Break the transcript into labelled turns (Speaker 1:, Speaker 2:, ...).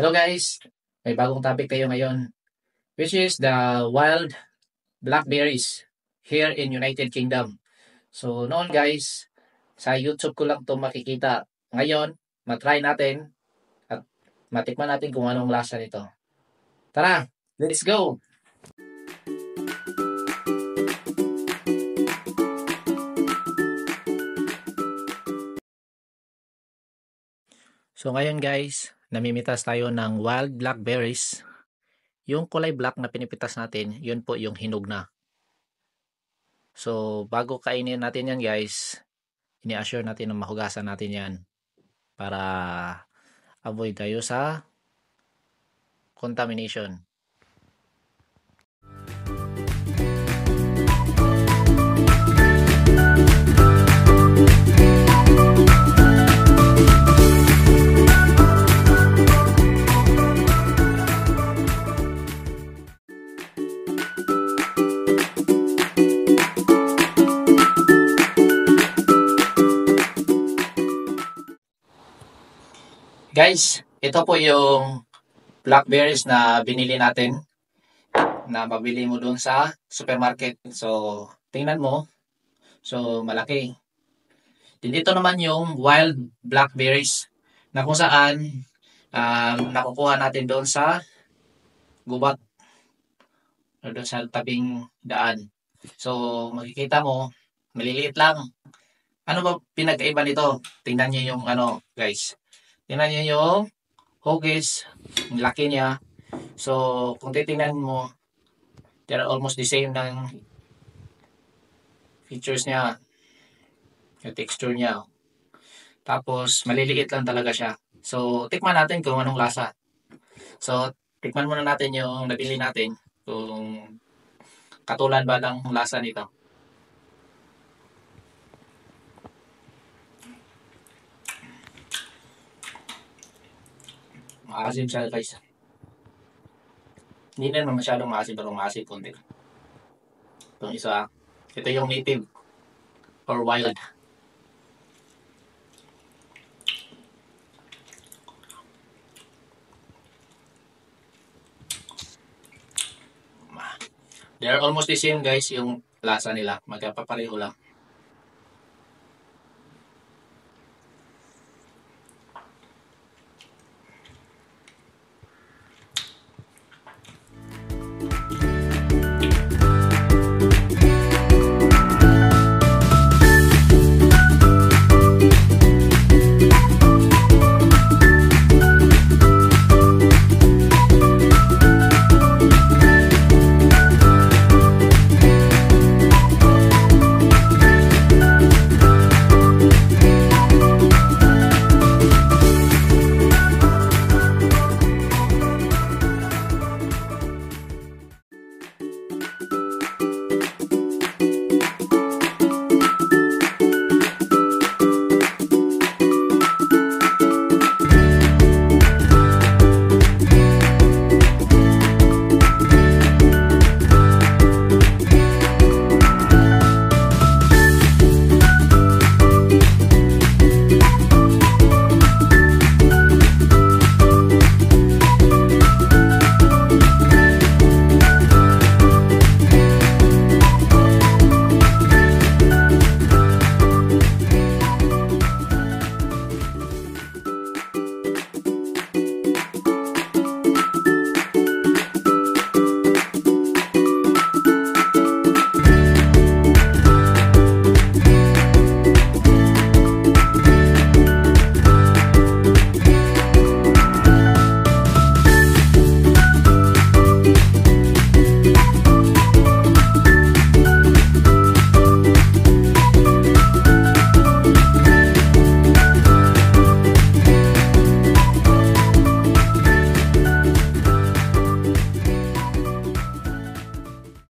Speaker 1: Hello guys, may bagong topic tayo ngayon, which is the wild blackberries here in United Kingdom. So noon guys, sa YouTube ko lang to makikita. Ngayon, matry natin at matikman natin kung anong lasa nito. Tara, let's go! So ngayon guys, namimitas tayo ng wild blackberries. Yung kulay black na pinipitas natin, yun po yung hinog na. So bago kainin natin yan guys, ini-assure natin na mahugasan natin yan para avoid tayo sa contamination. Guys, ito po yung blackberries na binili natin na mabili mo doon sa supermarket. So, tingnan mo. So, malaki. Dito naman yung wild blackberries na kung saan nakukuha natin doon sa gubat o doon sa tabing daan. So, makikita mo, maliliit lang. Ano ba pinagkaiba nito? Tingnan niyo yung guys. Tingnan niyo yung hugis, ang laki niya. So, kung titingnan mo, they're almost the same ng features niya, yung texture niya. Tapos, maliliit lang talaga siya. So, tikman natin kung anong lasa. So, tikman muna natin yung nabili natin, kung katulad ba ng lasa nito. Maasim siya guys. Hindi naman masyadong maasim pero maasim konti. Itong isa, ito yung native or wild. They're almost the same guys yung lasa nila. Magkapapareho lang.